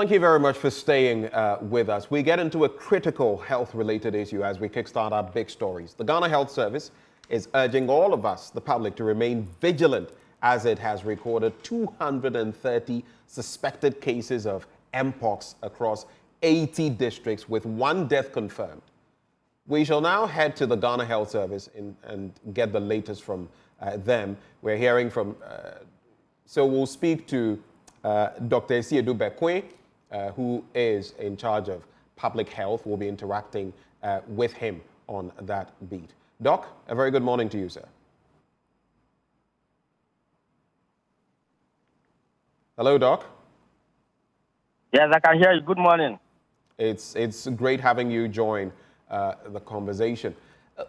Thank you very much for staying with us. We get into a critical health-related issue as we kickstart our big stories. The Ghana Health Service is urging all of us, the public, to remain vigilant as it has recorded 230 suspected cases of Mpox across 80 districts with 1 death confirmed. We shall now head to the Ghana Health Service and get the latest from them. We're hearing from, so we'll speak to Dr. Esiedu Bekwe, who is in charge of public health. We'll be interacting with him on that beat. Doc, a very good morning to you, sir. Hello, Doc. Yes, I can hear you. Good morning. It's great having you join the conversation.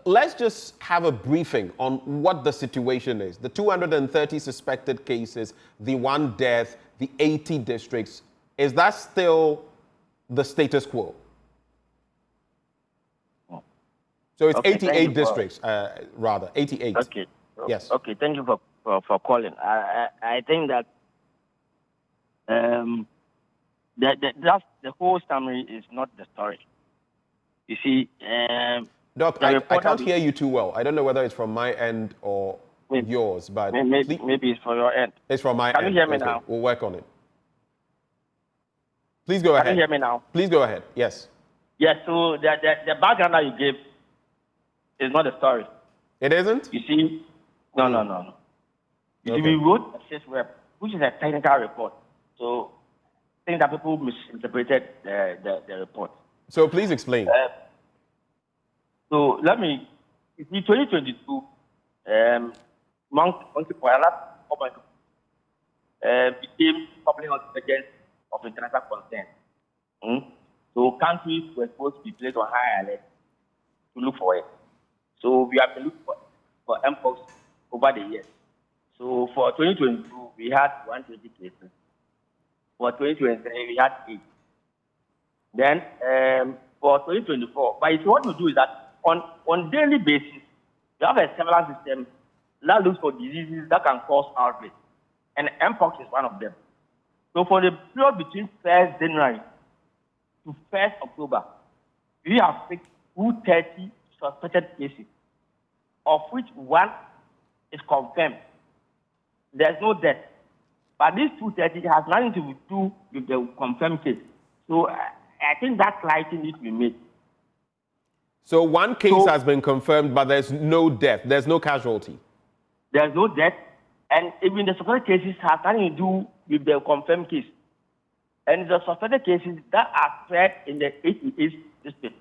Let's just have a briefing on what the situation is. The 230 suspected cases, the 1 death, the 80 districts. Is that still the status quo? So it's okay, 88 districts, rather, 88. Okay. Yes. Okay, thank you for calling. I think that that's the whole summary is not the story. You see, Doc, I can't hear you too well. I don't know whether it's from my end or yours, but maybe it's from your end. It's from my end. Can you hear me now? We'll work on it. Please go ahead. Can you hear me now? Please go ahead. Yes. Yes. So the background that you gave is not the story. It isn't? You see, no. You see, we wrote a case rep, which is a technical report. So I think that people misinterpreted the report. So please explain. So let me, you see, 2022, became public health emergency of international concern. So countries were supposed to be placed on high alert to look for it. So we have been looking for Mpox over the years. So for 2022, we had 120 cases. For 2023, we had 8. Then for 2024, but what we do is that on daily basis, we have a surveillance system that looks for diseases that can cause outbreak. And Mpox is one of them. So for the period between 1st January to 1st October, we have picked 230 suspected cases, of which 1 is confirmed. There's no death. But these 230 has nothing to do with the confirmed case. So I think that clarity needs to be made. So 1 case has been confirmed, but there's no death. There's no casualty. There's no death. And even the suspected cases have nothing to do with the confirmed case. And the suspected cases that are spread in the 88 district.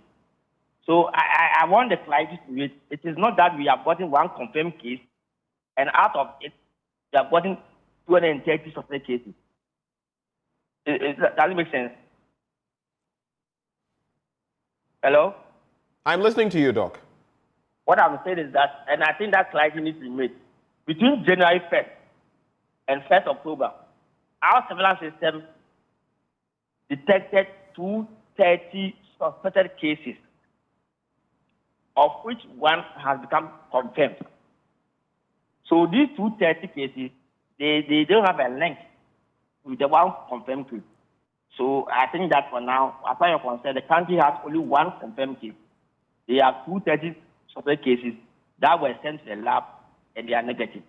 So I want the clarity to it. It is not that we have gotten 1 confirmed case, and out of it, we have gotten 230 suspected cases. Does it make sense? Hello? I'm listening to you, Doc. What I'm saying is that, and I think that clarity needs to be made. Between January 1st and 1st October, our surveillance system detected 230 suspected cases, of which 1 has become confirmed. So these 230 cases, they don't have a link with the 1 confirmed case. So I think that for now, as far as you're concerned, the country has only 1 confirmed case. They have 230 suspected cases that were sent to the lab, and they are negative.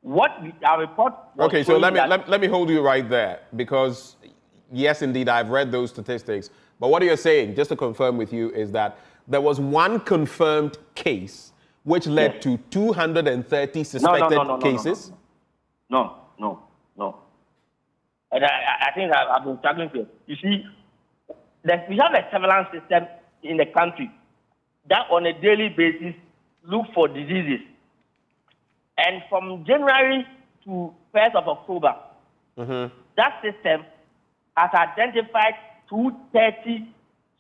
Our report was okay, so let me hold you right there, because yes, indeed, I've read those statistics. But what you're saying, just to confirm with you, is that there was 1 confirmed case, which led to 230 suspected cases? No. And I think I've been struggling with it. You see, we have a surveillance system in the country that on a daily basis look for diseases. And from January to 1st of October, that system has identified 230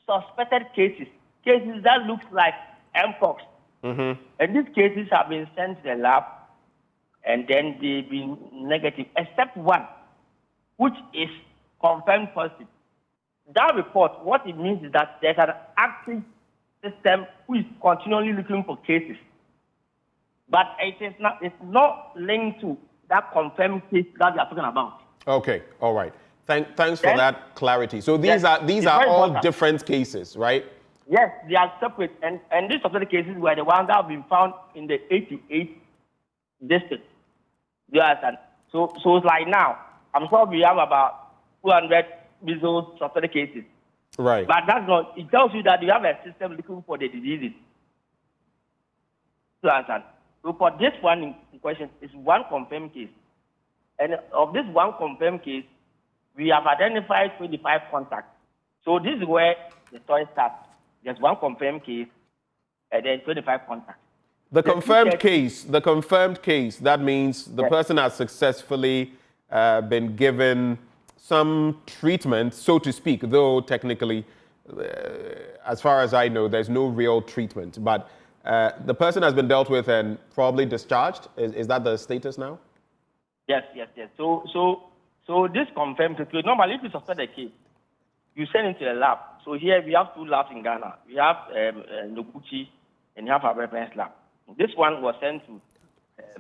suspected cases that look like Mpox. And these cases have been sent to the lab, and then they've been negative, except 1, which is confirmed positive. That report, what it means is that there's an active system who is continually looking for cases. But it's not linked to that confirmed case that we are talking about. Okay, all right. Thanks for that clarity. So these yes, are all important. different cases, right? Yes, they are separate, and these suspected cases were the ones that have been found in the 88 districts. You understand? So it's like now, I'm sure we have about 200 measles suspected cases. Right. But that's not, it tells you that you have a system looking for the diseases. You understand? So for this one in question, it's one confirmed case. And of this one confirmed case, we have identified 25 contacts. So this is where the story starts. There's one confirmed case, and then 25 contacts. The confirmed case, that means the person has successfully been given some treatment, so to speak, though technically, as far as I know, there's no real treatment. But the person has been dealt with and probably discharged. Is that the status now? Yes. So this confirmed case, normally if you suspect a case, you send it to the lab. So here we have two labs in Ghana. We have Noguchi and we have our reference lab. This one was sent to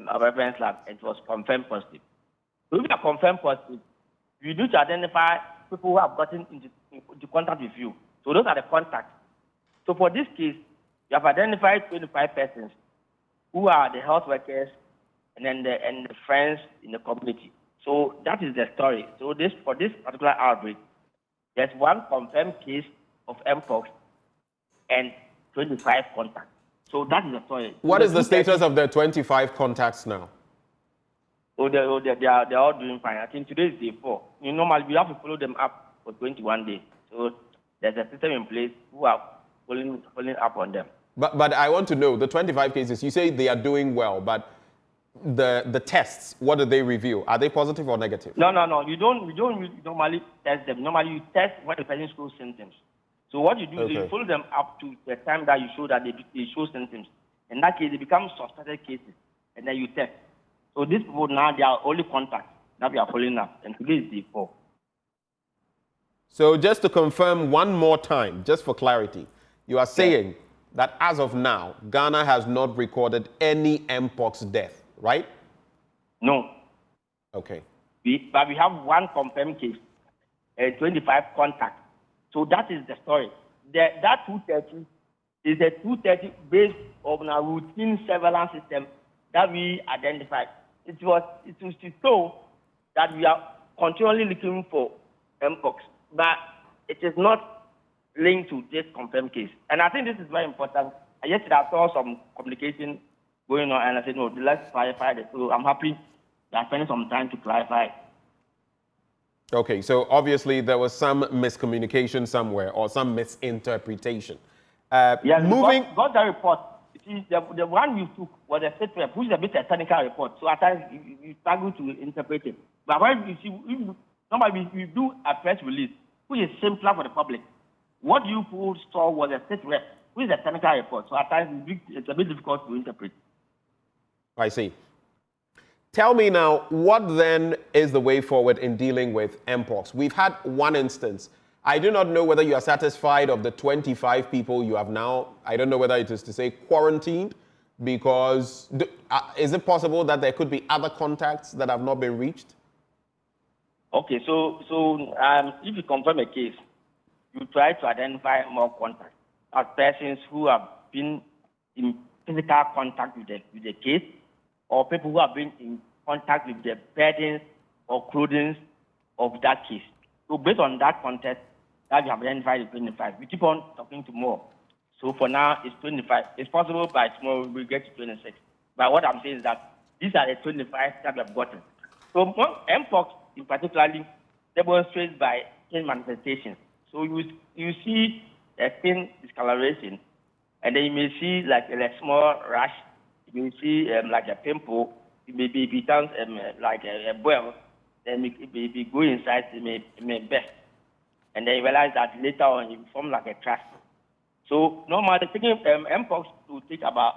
our reference lab and it was confirmed positive. So if you are confirmed positive, you need to identify people who have gotten into contact with you. So those are the contacts. So for this case, you have identified 25 persons who are the health workers and then the friends in the community. So that is the story. So for this particular outbreak, there's one confirmed case of Mpox and 25 contacts. So that is the story. What is the status of the 25 contacts now? They're all doing fine. I think today is day 4. Normally, we have to follow them up for 21 days. So there's a system in place who are following up on them. But I want to know, the 25 cases, you say they are doing well, but the tests, what do they reveal? Are they positive or negative? No. We don't normally test them. Normally, you test when the person shows symptoms. So what you do is you follow them up to the time that you show that they show symptoms. In that case, they become suspected cases, and then you test. So these people now, they are only contacts that we are following up, and today is day 4. So just to confirm one more time, just for clarity, you are saying that as of now, Ghana has not recorded any Mpox death, right? No. Okay. But we have one confirmed case and 25 contacts. So that is the story. That 230 is a 230 based on a routine surveillance system that we identified. It was to show that we are continually looking for Mpox, but it is not linked to this confirmed case. And I think this is very important. Yesterday I saw some communication going on, and I said, no, let's clarify this. So I'm happy that I spent some time to clarify. Okay, so obviously there was some miscommunication somewhere or some misinterpretation. Yes, moving. Got the report. See, the one you took was a state report, which is a bit a technical report. So at times you struggle to interpret it. But when you see, normally we do a press release, which is simpler for the public. What you saw was a state rep, which is a technical report. So at times it's a bit difficult to interpret. I see. Tell me now, what then is the way forward in dealing with Mpox? We've had one instance. I do not know whether you are satisfied of the 25 people you have now. I don't know whether it is to say quarantined, because is it possible that there could be other contacts that have not been reached? Okay, so if you confirm a case, you try to identify more contacts as persons who have been in physical contact with the case, or people who have been in contact with the beddings or clothing of that case. So based on that context, that we have identified the 25. We keep on talking to more. So for now, it's 25. It's possible by tomorrow we'll get to 26. But what I'm saying is that these are the 25 that we have gotten. So Mpox in particularly demonstrates by skin manifestations. So you see a skin discoloration, and then you may see like a small rash. You may see like a pimple. It may be becomes like a boil. Then it may go inside. It may burst. And then you realize that later on it forms like a trash. So normally taking Mpox will take about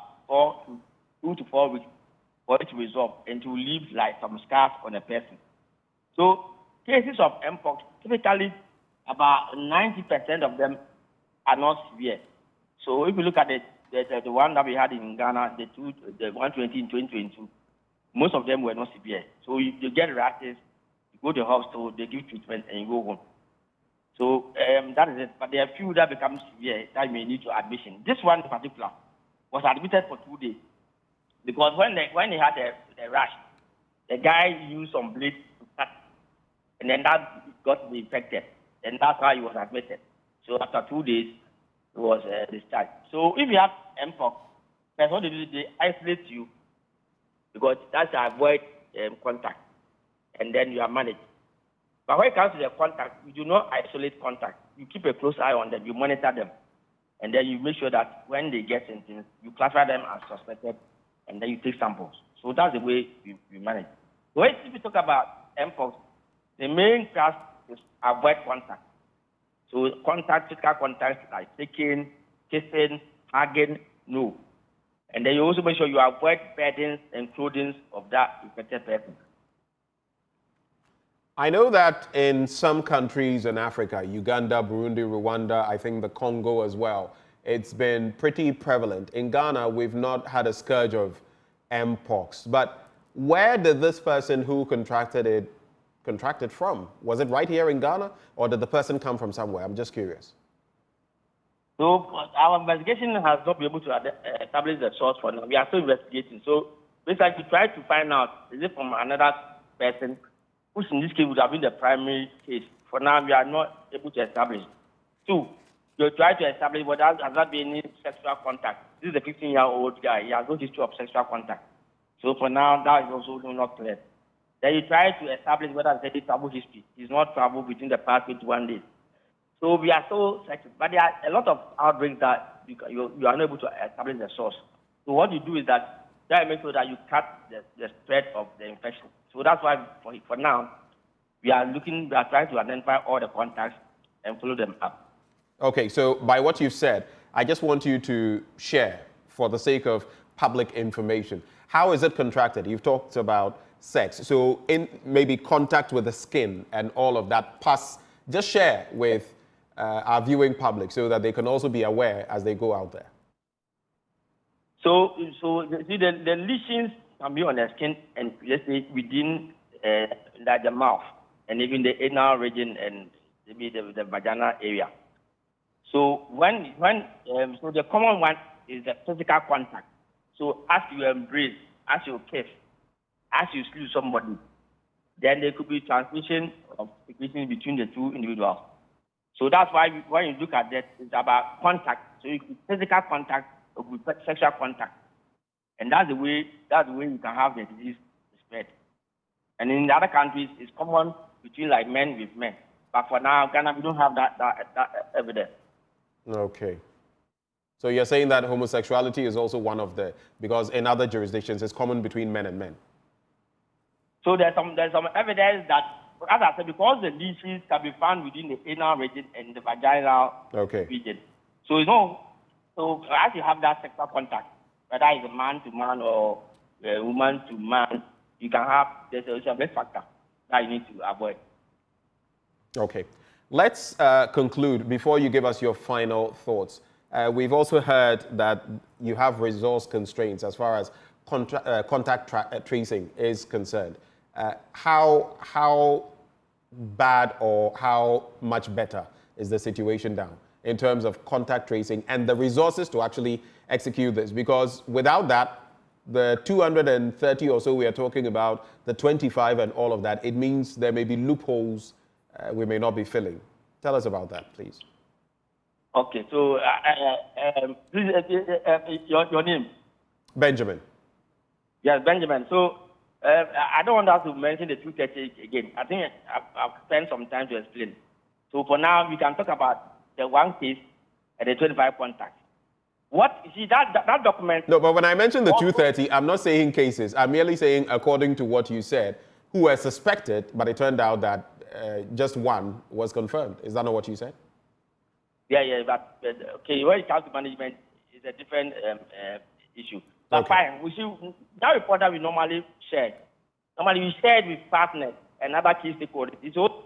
2 to 4 weeks for it to resolve and to leave like some scars on a person. So cases of Mpox, typically about 90% of them are not severe. So if you look at the one that we had in Ghana, the 120 in 2022, most of them were not severe. So you get rashes, you go to the hospital, they give treatment, and you go home. So that is it. But there are few that become severe that may need to admission. This one in particular was admitted for 2 days because when they had the rash, the guy used some blade to cut, and then that got infected, and that's how he was admitted. So after 2 days, he was discharged. So if you have Mpox, that's what they do. They isolate you because that's to avoid contact, and then you are managed. But when it comes to the contact, you do not isolate contact. You keep a close eye on them, you monitor them, and then you make sure that when they get symptoms, you classify them as suspected, and then you take samples. So that's the way you manage. So if you talk about Mpox, the main class is avoid contact. So contact, physical contact like shaking, kissing, hugging, no. And then you also make sure you avoid beddings and clothing of that infected person. I know that in some countries in Africa, Uganda, Burundi, Rwanda, I think the Congo as well, it's been pretty prevalent. In Ghana, we've not had a scourge of Mpox. But where did this person who contracted from? Was it right here in Ghana, or did the person come from somewhere? I'm just curious. So our investigation has not been able to establish the source for now. We are still investigating. So basically, we try to find out, is it from another person, which in this case would have been the primary case. For now, we are not able to establish. 2, you try to establish whether there has not been any sexual contact. This is a 15-year-old guy. He has no history of sexual contact. So for now, that is also not clear. Then you try to establish whether there's any travel history. He's not traveled within the past 21 days. So we are so searching. But there are a lot of outbreaks that you are not able to establish the source. So what you do is that try to make sure that you cut the spread of the infection. So that's why for now, we are trying to identify all the contacts and follow them up. Okay, so by what you've said, I just want you to share, for the sake of public information, how is it contracted? You've talked about sex. So in maybe contact with the skin and all of that pus, just share with our viewing public so that they can also be aware as they go out there. So see, the lesions can be on the skin and let's say within like the mouth and even the anal region and maybe the vaginal area. So so the common one is the physical contact. So as you embrace, as you kiss, as you sleep with somebody, then there could be transmission of secretion between the two individuals. So that's why when you look at that, it's about contact. So you could physical contact or sexual contact. And that's the way you can have the disease spread. And in the other countries, it's common between like men with men. But for now, Ghana, we don't have that evidence. Okay. So you're saying that homosexuality is also one of because in other jurisdictions, it's common between men and men. So there's some evidence that, as I said, because the lesions can be found within the anal region and the vaginal region. So so as you have that sexual contact, whether it's a man to man or a woman to man, you can have there's a risk factor that you need to avoid. Okay. Let's conclude before you give us your final thoughts. We've also heard that you have resource constraints as far as contact tracing is concerned. How bad or how much better is the situation now in terms of contact tracing and the resources to actually execute this? Because without that, the 230 or so we are talking about, the 25 and all of that, it means there may be loopholes we may not be filling. Tell us about that, please. Okay, so please, your name? Benjamin. Yes, Benjamin. So I don't want us to mention the 230 again. I think I've spent some time to explain. So for now, we can talk about the one case and the 25 contacts. You see, that document... No, but when I mentioned the 230, I'm not saying cases. I'm merely saying, according to what you said, who were suspected, but it turned out that just one was confirmed. Is that not what you said? Yeah, but okay, when it comes to management, it's a different issue. But fine, we see that report that we normally share. Normally we share it with partners and other key stakeholders. It's all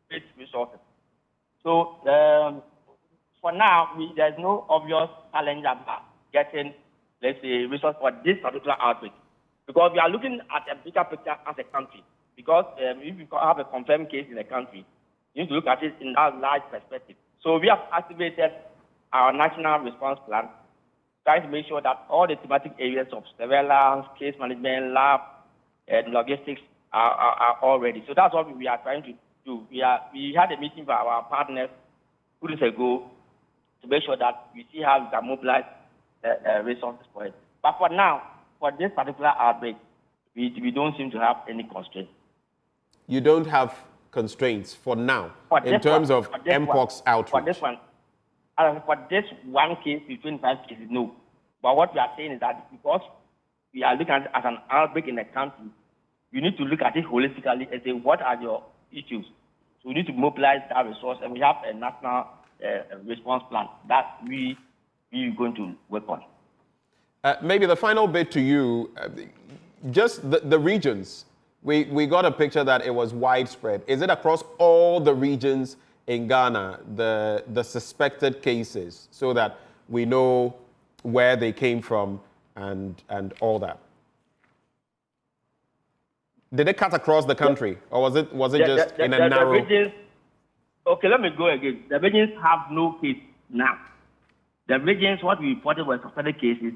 great resources. So for now, there's no obvious challenge about getting, let's say, resources for this particular outbreak. Because we are looking at a bigger picture as a country. because if you have a confirmed case in the country, you need to look at it in that large perspective. So we have activated our national response plan, trying to make sure that all the thematic areas of surveillance, case management, lab, and logistics are all ready. So that's what we are trying to do. We had a meeting with our partners 2 days ago to make sure that we see how we can mobilize resources for it. But for now, for this particular outbreak, we don't seem to have any constraints. You don't have constraints for now in terms of Mpox outreach? For this one, for this one case, 25 cases, no. But what we are saying is that because we are looking at it as an outbreak in the country, you need to look at it holistically and say, what are your issues? So we need to mobilize that resource, and we have a national response plan that we're going to work on. Maybe the final bit to you, just the regions. We got a picture that it was widespread. Is it across all the regions in Ghana, the suspected cases, so that we know where they came from and all that? Did it cut across the country, or was it just in a narrow? The regions, okay, let me go again. The regions have no case now. The regions, what we reported were suspected cases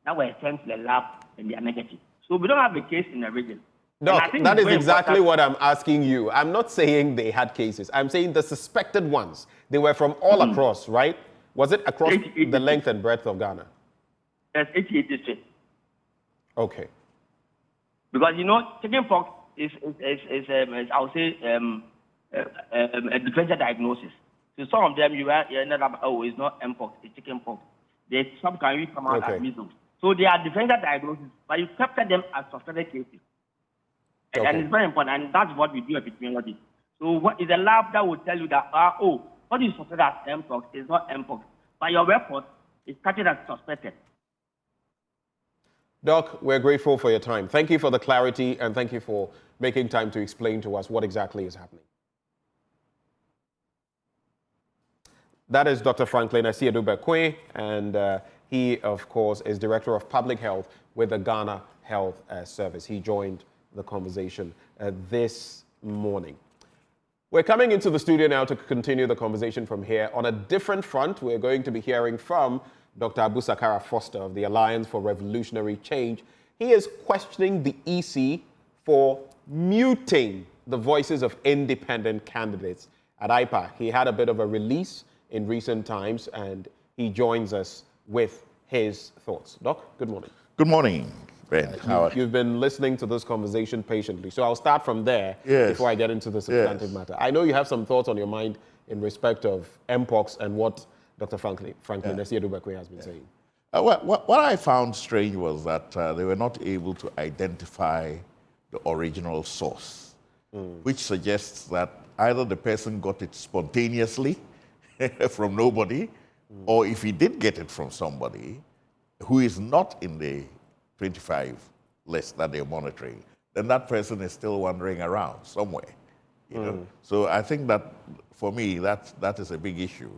that were sent to the lab and they are negative. So we don't have a case in the region. No, that is exactly what I'm asking you. I'm not saying they had cases. I'm saying the suspected ones. They were from all across, right? Was it across the length and breadth of Ghana? Yes, 88 districts. Okay. Because, chickenpox is I would say, a differential diagnosis. So some of them, you ended up, it's not Mpox, it's chickenpox. Some can come out as measles. So they are differential diagnoses, but you capture them as suspected cases. Okay. And it's very important, and that's what we do at epidemiology. So what is a lab that will tell you that, what is suspected as Mpox is not Mpox, but your report is captured as suspected. Doc, we're grateful for your time. Thank you for the clarity, and thank you for making time to explain to us what exactly is happening. That is Dr. Franklin Asiedu-Bekwai, and he, of course, is Director of Public Health with the Ghana Health Service. He joined the conversation this morning. We're coming into the studio now to continue the conversation from here. On a different front, we're going to be hearing from Dr. Abu Sakara Foster of the Alliance for Revolutionary Change. He is questioning the EC for muting the voices of independent candidates at IPAC. He had a bit of a release in recent times, and he joins us with his thoughts. Doc, good morning. Good morning, Ben. You've been listening to this conversation patiently, so I'll start from there before I get into the substantive matter. I know you have some thoughts on your mind in respect of Mpox and what Dr. Franklin Asiedu-Bekwai has been saying. What I found strange was that they were not able to identify the original source, which suggests that either the person got it spontaneously from nobody, or if he did get it from somebody who is not in the 25 list that they're monitoring, then that person is still wandering around somewhere. You know? So I think that, for me, that is a big issue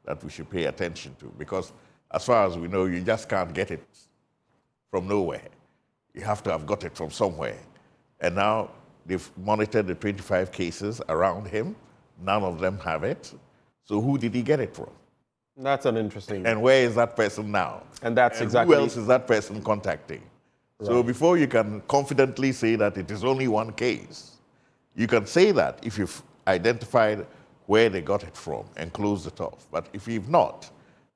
that we should pay attention to, because as far as we know, you just can't get it from nowhere. You have to have got it from somewhere. And now they've monitored the 25 cases around him. None of them have it. So who did he get it from? That's an interesting... And where is that person now? And that's exactly... Who else is that person contacting? Right. So before you can confidently say that it is only one case, you can say that if you've identified where they got it from and closed it off. But if you've not,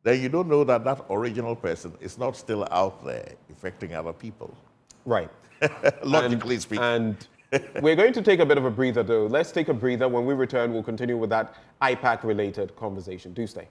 then you don't know that that original person is not still out there affecting other people. Right. Logically speaking. And we're going to take a bit of a breather, though. Let's take a breather. When we return, we'll continue with that IPAC-related conversation. Do stay.